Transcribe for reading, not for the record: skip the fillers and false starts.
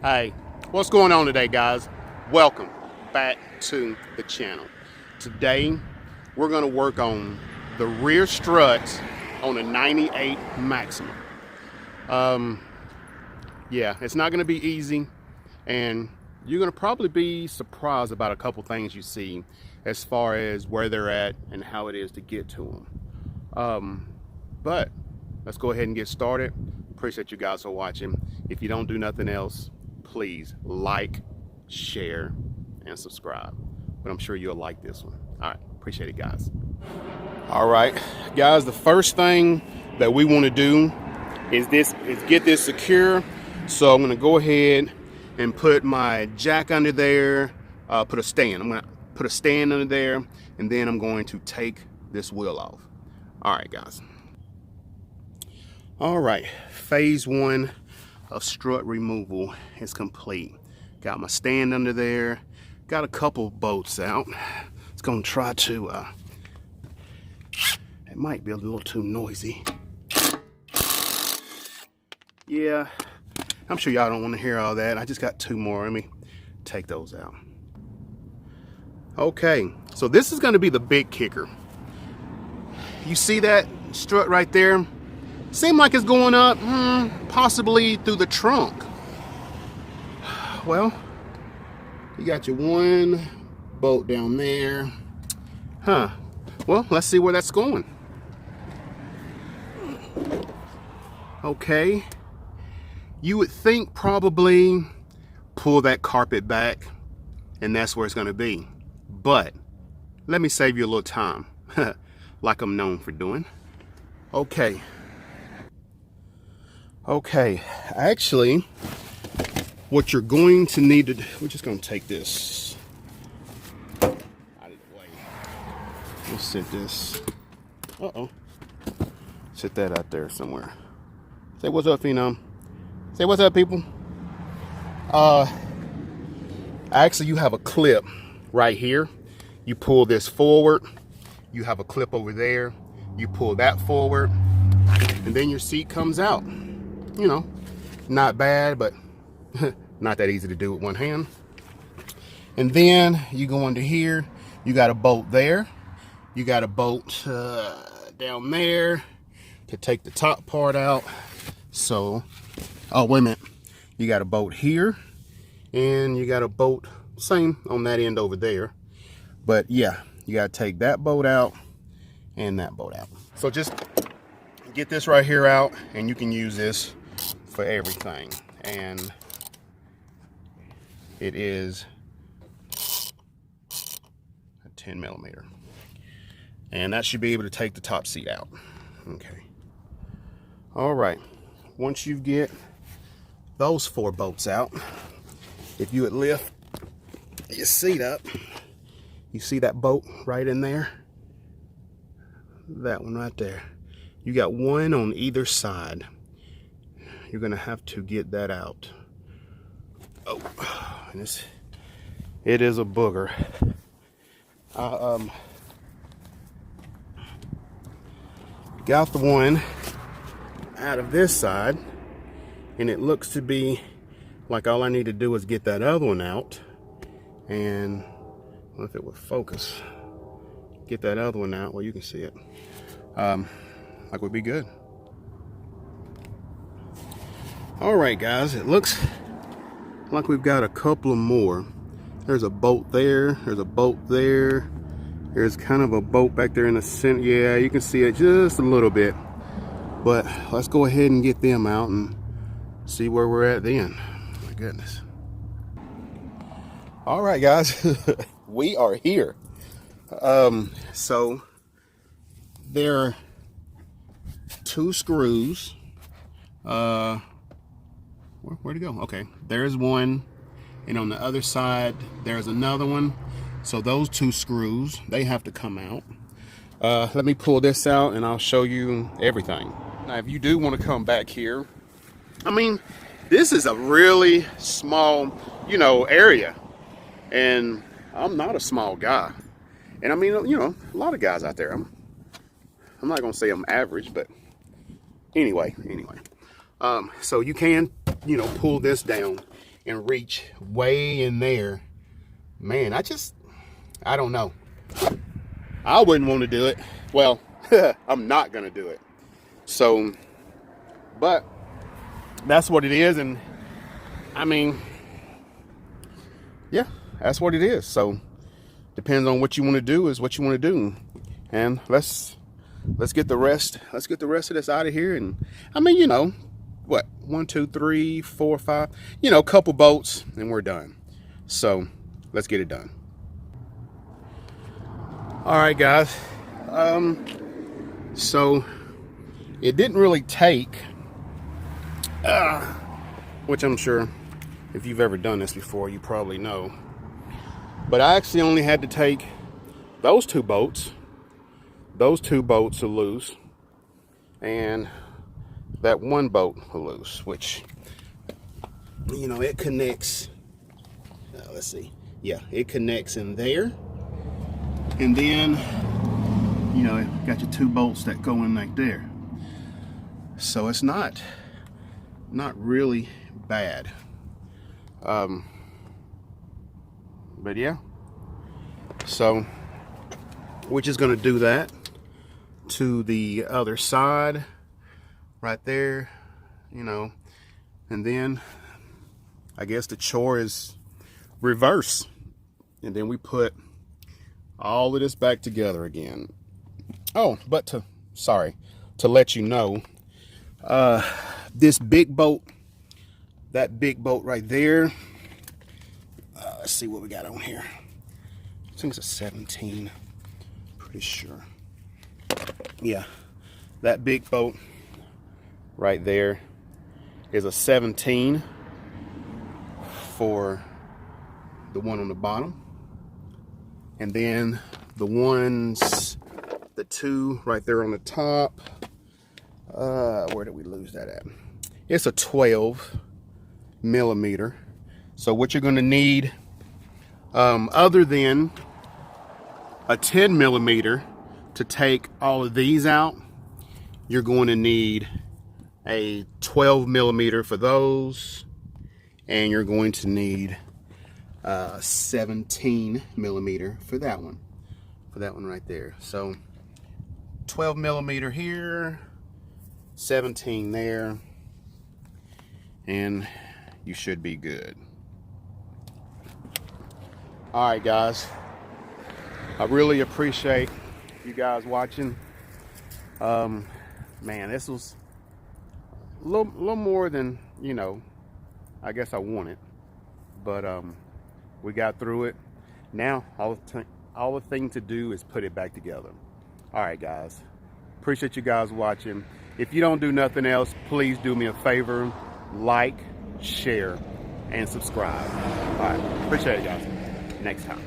Hey, what's going on today, guys? Welcome back to the channel. Today, we're gonna work on the rear struts on a 98 Maxima. Yeah, it's not gonna be easy, and you're gonna probably be surprised about a couple things you see as far as where they're at and how it is to get to them. But let's go ahead and get started. Appreciate you guys for watching. If you don't do nothing else, please like, share, and subscribe. But I'm sure you'll like this one. All right, appreciate it, guys. All right, guys, the first thing that we want to do is get this secure. So I'm gonna go ahead and put my jack under there, put a stand. I'm gonna put a stand under there, and then I'm going to take this wheel off. All right, guys. All right, phase one of strut removal is complete. Got my stand under there, got a couple bolts out. It's gonna try to, it might be a little too noisy. Yeah, I'm sure y'all don't want to hear all that. I just got two more. Let me take those out. Okay, so this is gonna be the big kicker. You see that strut right there? Seems like it's going up, possibly through the trunk. Well, you got your one bolt down there. Well, let's see where that's going. Okay. You would think probably pull that carpet back and that's where it's gonna be. But let me save you a little time, like I'm known for doing. Okay, actually, what you're going to need to do, we're just going to take this out of the way. We'll set this, set that out there somewhere. Say what's up, Phenom. Say what's up, people. Actually, you have a clip right here. You pull this forward. You have a clip over there. You pull that forward, and then your seat comes out. You know, not bad, but not that easy to do with one hand. And then you go under here, you got a bolt there, you got a bolt down there to take the top part out. So, oh, wait a minute, you got a bolt here, and you got a bolt, same on that end over there. But yeah, you got to take that bolt out and that bolt out. So just get this right here out, and you can use this for everything. And it is a 10 millimeter, and that should be able to take the top seat out. Okay, all right, once you get those four bolts out, if you would lift your seat up, you see that bolt right in there, that one right there. You got one on either side. You're gonna have to get that out. Oh, and it is a booger. Got the one out of this side, and it looks to be like all I need to do is get that other one out, and well, if it would focus, get that other one out where you can see it. Like would be good. All right, guys, it looks like we've got a couple of more. There's a bolt there, there's a bolt there, there's kind of a bolt back there in the center. Yeah, you can see it just a little bit, but let's go ahead and get them out and see where we're at then. My goodness. All right, guys, we are here. So there are two screws. Where'd it go? Okay, there's one, and on the other side there's another one. So those two screws, they have to come out. Let me pull this out and I'll show you everything. Now if you do want to come back here, I mean, this is a really small, you know, area, and I'm not a small guy, and I mean, you know, a lot of guys out there, I'm not gonna say I'm average, but anyway, so you can, you know, pull this down and reach way in there, man, I don't know. I wouldn't want to do it. Well, I'm not going to do it. So, but that's what it is. And I mean, yeah, that's what it is. So depends on what you want to do is what you want to do. And let's get the rest. Let's get the rest of this out of here. And I mean, you know, what, 1, 2, 3, 4, 5, you know, a couple boats and we're done. So let's get it done. All right, guys. So it didn't really take, which I'm sure if you've ever done this before, you probably know. But I actually only had to take those two boats. Those two boats are loose. And that one boat are loose, which, you know, it connects. Let's see. Yeah, it connects in there. And then, you know, got your two bolts that go in like there. So it's not really bad. But yeah. So we're just gonna do that to the other side right there, you know, and then I guess the chore is reverse. And then we put all of this back together again. Oh, but to let you know, this big boat, that big boat right there, let's see what we got on here. I think it's a 17, pretty sure. Yeah, that big boat right there is a 17 for the one on the bottom. And then the two right there on the top, where did we lose that at? It's a 12 millimeter. So what you're going to need, other than a 10 millimeter to take all of these out, you're going to need a 12 millimeter for those, and you're going to need 17 millimeter for that one right there. So 12 millimeter here, 17 there, and you should be good. All right, guys, I really appreciate you guys watching. Man, this was a little more than, you know, I guess I wanted, but we got through it. Now all the thing to do is put it back together. All right, guys, appreciate you guys watching. If you don't do nothing else, please do me a favor, like, share, and subscribe. All right, appreciate it, guys. Next time.